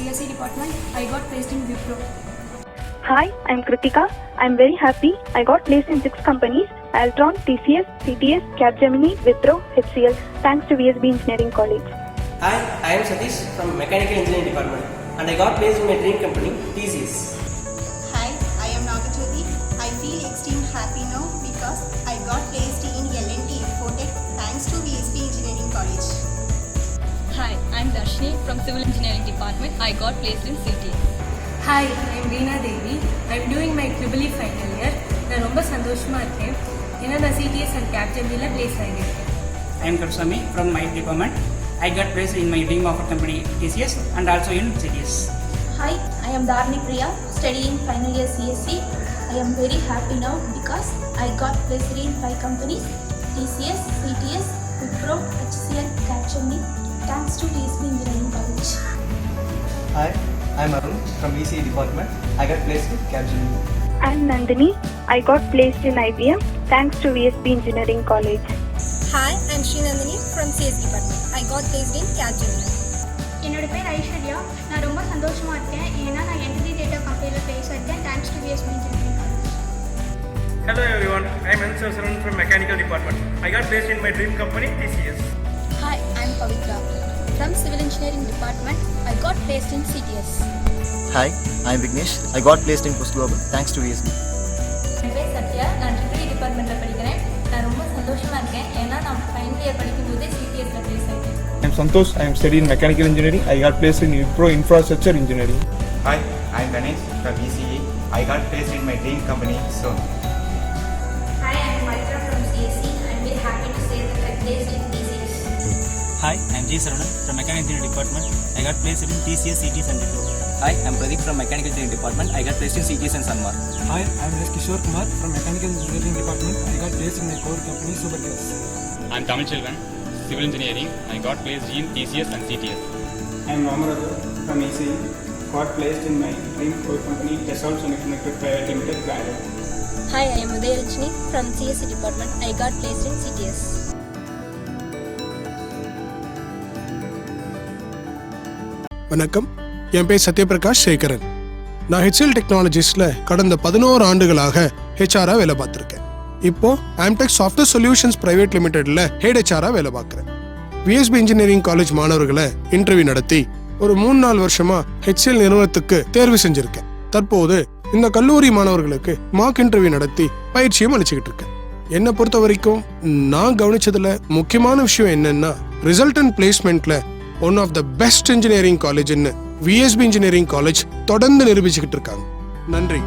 CSE department. I got placed in Wipro. Hi, I'm Kritika. I'm very happy. I got placed in 6 companies: Altron, TCS, CTS, Capgemini, Wipro, HCL, thanks to VSB Engineering College. Hi, I am Satish from Mechanical Engineering Department and I got placed in my dream company, TCS. Hi, I am Nagajyoti. I feel extremely happy now because I got placed in L&T Infotech thanks to VSB Engineering College. Hi, I'm Darshini from Civil Engineering Department. I got placed in CTS. Hi, I'm Veena Devi. I'm doing my QBE final year. நான் ரொம்ப சந்தோஷமா இருக்கேன். ஏன்னா நான் CTS and Capgemini place ஆகியிருக்கேன். I am Karsami from my department. I got placed in my dream of a company TCS and also in CTS. Hi, I am Dharni Priya, studying final year CSE. I am very happy now because I got placed in 5 companies: TCS, CTS, Wipro, HCL, Capgemini, thanks to VSB Engineering College. Hi, I'm Arun from VCE department. I got placed in Capgemini. I'm Nandini. I got placed in IBM, thanks to VSB Engineering College. Hi, I'm Srinandini from CS Department. I got placed in Capgemini. என்னோட பேர் ஐஸ்வர்யா. நான் ரொம்ப சந்தோஷமாக இருக்கேன் ஏன்னா நான் entity data கம்பெனியில் place ஆகிட்டேன் thanks to VSB Engineering College. Hello everyone, I am Ansar Saran from Mechanical Department. I got placed in my dream company TCS. Hi, I am Pavitra from Civil Engineering Department. I got placed in CTS. Hi, I'm Vignesh. I got placed in Post Global thanks to VSB. என் பேர் சத்யா. நான் triple டிபார்ட்மெண்ட்டில் படிக்கிறேன். நான் ரொம்ப சந்தோஷமாக இருக்கேன் ஏன்னா நான் ஃபைனல் இயர் படிக்கும்போது CTSல ப்ளேஸ் ஆகிட்டேன். I am Santosh. I am studying Mechanical Engineering. I got placed in Wipro Infrastructure Engineering. Hi, I'm Ganesh from VCE. I got placed in my dream company soon. Hi, I am Maitra from CSE. I am very happy to say that I placed in TCS. Hi, I'm G. Saravanan from Mechanical Engineering Department. I got placed in TCS, CTS and Wipro. Hi, I am Pradeep from Mechanical Engineering Department. I got placed in CTS and Sanmar. Hi, I am S. Kishore Kumar from Mechanical Engineering Department. I got placed in my core company Supergas. I am Tamil Chelvan, Civil Engineering. I got placed in TCS and CTS. I am Ramaraju from ECE. Got placed in my dream core company Dassault Semiconductor Private Limited, Bangalore. Hi, I am Udayalakshmi from CSE Department. I got placed in CTS. வணக்கம், என் பேர் சத்யபிரகாஷ் சேகரன். நான் HCL டெக்னாலஜிஸ்ல கடந்த 11 ஆண்டுகளாக HR வேலை பார்த்துருக்கேன். இப்போ Amtech software solutions private லிமிடெட்ல head HR வேலை பார்க்குறேன். VSB இன்ஜினியரிங் காலேஜ் மாணவர்களை இன்டர்வியூ நடத்தி ஒரு 3-4 வருஷமா HCL நிறுவனத்துக்கு தேர்வு செஞ்சிருக்கேன். தற்போது இந்த கல்லூரி மாணவர்களுக்கு மார்க் இன்டர்வியூ நடத்தி பயிற்சியும் அளிச்சுக்கிட்டு இருக்கேன். என்னை பொறுத்த வரைக்கும் நான் கவனிச்சதுல முக்கியமான விஷயம் என்னன்னா, ரிசல்டன்ட் பிளேஸ்மெண்ட்ல one of the best engineering காலேஜ்னு VSB இன்ஜினியரிங் காலேஜ் தொடர்ந்து நிரூபிச்சுக்கிட்டு இருக்காங்க. நன்றி.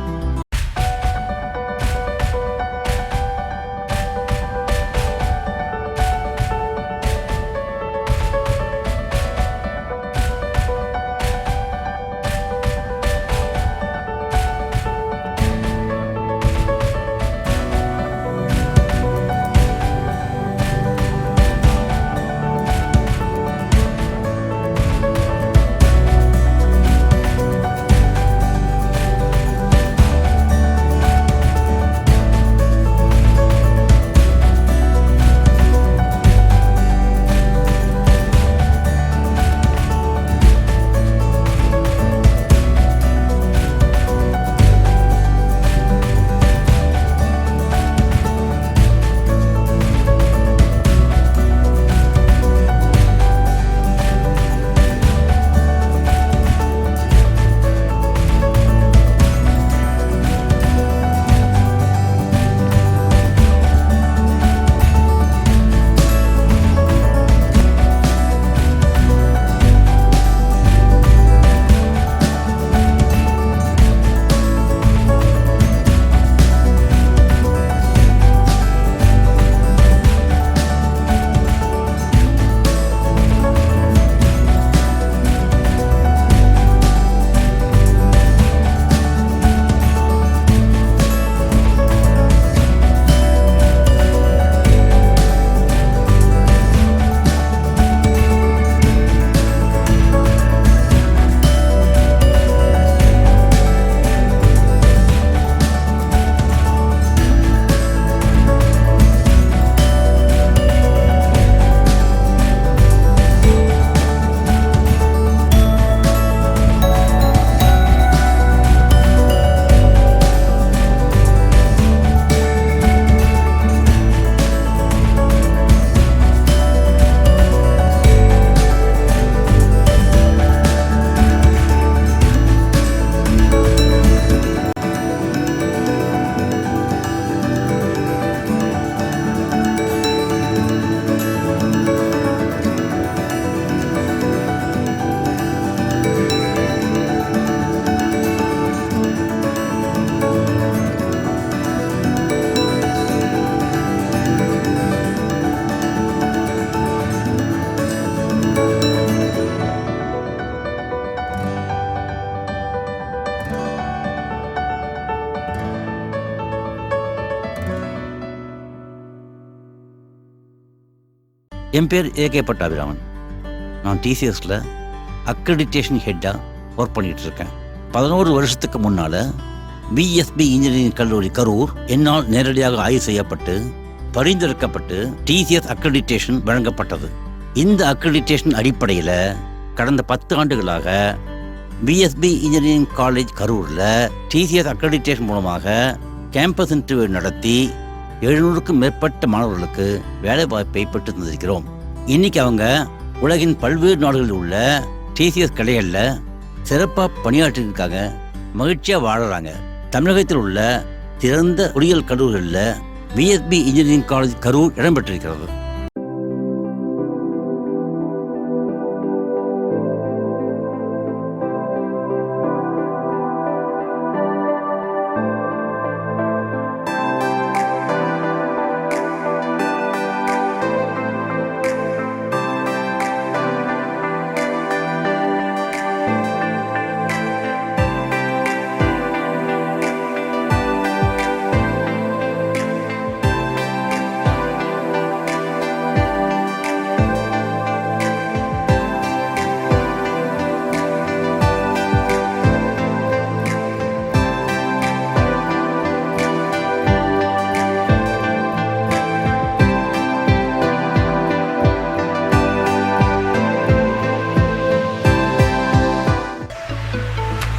என் பேர் ஏகே பட்டாபிராமன். நான் டிசிஎஸில் அக்ரெடிட்டேஷன் ஹெட்டாக ஒர்க் பண்ணிகிட்ருக்கேன். 11 வருஷத்துக்கு முன்னால் பிஎஸ்பி இன்ஜினியரிங் கல்லூரி கரூர் என்னால் நேரடியாக ஆய்வு செய்யப்பட்டு பரிந்துரைக்கப்பட்டு டிசிஎஸ் அக்ரெடிட்டேஷன் வழங்கப்பட்டது. இந்த அக்ரெடிட்டேஷன் அடிப்படையில் கடந்த 10 ஆண்டுகளாக பிஎஸ்பி இன்ஜினியரிங் காலேஜ் கரூரில் டிசிஎஸ் அக்ரெடிட்டேஷன் மூலமாக கேம்பஸ் இன்டர்வியூ நடத்தி 700க்கும் மேற்பட்ட மாணவர்களுக்கு வேலை வாய்ப்பை பெற்று தந்திருக்கிறோம். இன்னைக்கு அவங்க உலகின் பல்வேறு நாடுகளில் உள்ள டிசிஎஸ் கலைகளில் சிறப்பாக பணியாற்றிருக்காங்க, மகிழ்ச்சியாக வாழறாங்க. தமிழகத்தில் உள்ள சிறந்த பொறியியல் கல்லூரிகளில் பிஎஸ்பி இன்ஜினியரிங் காலேஜ் கரூர் இடம்பெற்றிருக்கிறது.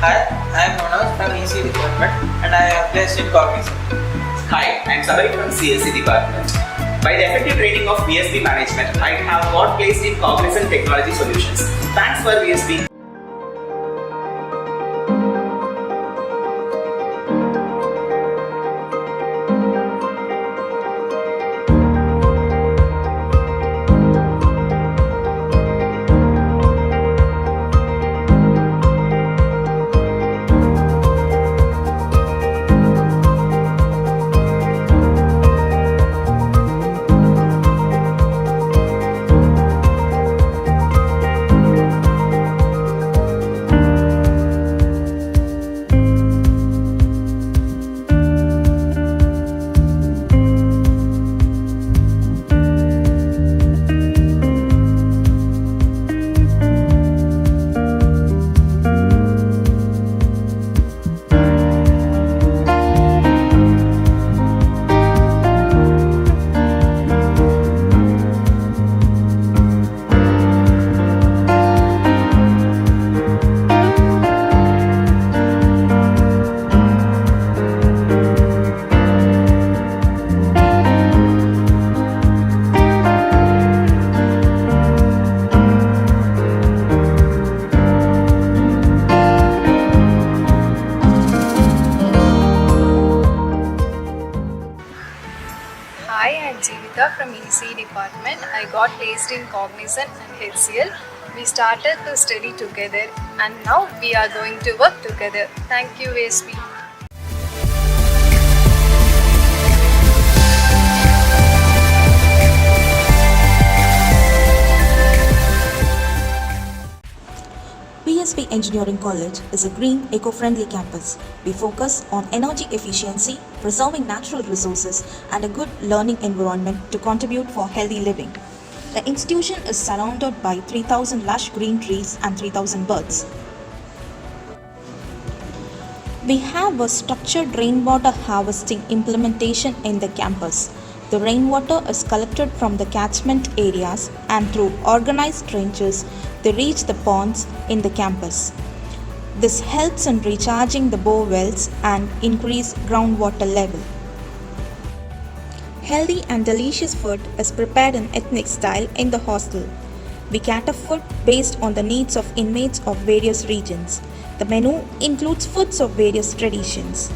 Hi, I am Manoj from EC department and I have placed in Cognizant. Hi, I am Sabari from CSC department. By the effective rating of VSB management, I have got placed in Cognizant Technology Solutions. Thanks for VSB. Hi, I am Jeevita from EC department. I got placed in Cognizant and HCL. We started to study together and now we are going to work together. Thank you, VSB. BSB Engineering College is a green, eco-friendly campus. We focus on energy efficiency, preserving natural resources, and a good learning environment to contribute for healthy living. The institution is surrounded by 3,000 lush green trees and 3,000 birds. We have a structured rainwater harvesting implementation in the campus. The rainwater is collected from the catchment areas and through organized trenches they reach the ponds in the campus. This helps in recharging the bore wells and increase groundwater level. Healthy and delicious food is prepared in ethnic style in the hostel. We cater food based on the needs of inmates of various regions. The menu includes foods of various traditions.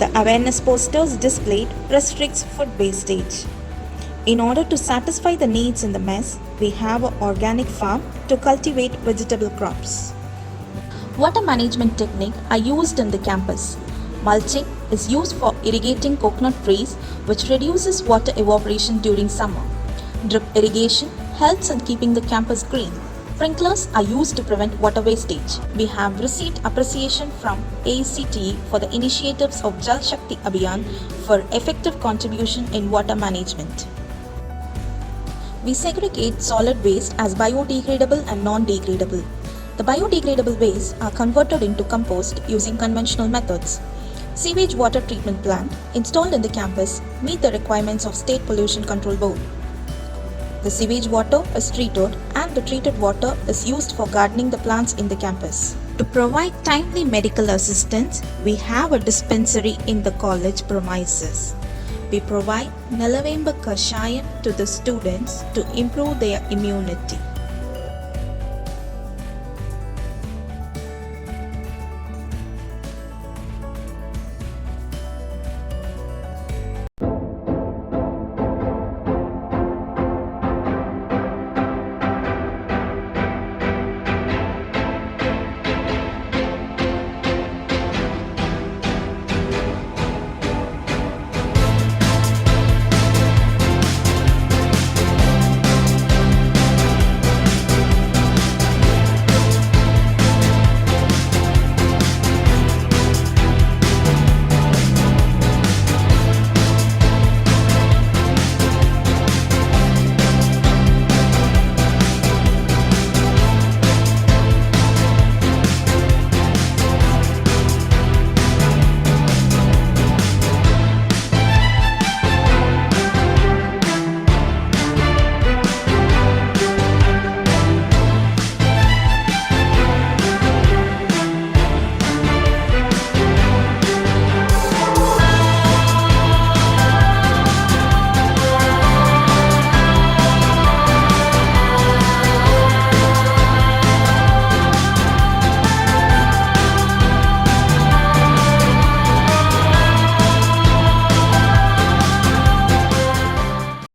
The awareness posters displayed restricts food wastage. In order to satisfy the needs in the mess, we have an organic farm to cultivate vegetable crops. Water management techniques are used in the campus. Mulching is used for irrigating coconut trees, which reduces water evaporation during summer. Drip irrigation helps in keeping the campus green. Sprinklers are used to prevent water wastage. We have received appreciation from ACTE for the initiatives of Jal Shakti Abhiyan for effective contribution in water management. We segregate solid waste as biodegradable and non-degradable. The biodegradable waste are converted into compost using conventional methods. Sewage water treatment plant installed in the campus meet the requirements of State Pollution Control Board. The sewage water is treated and the treated water is used for gardening the plants in the campus. To provide timely medical assistance, we have a dispensary in the college premises. We provide Nalavemba Kashayam to the students to improve their immunity.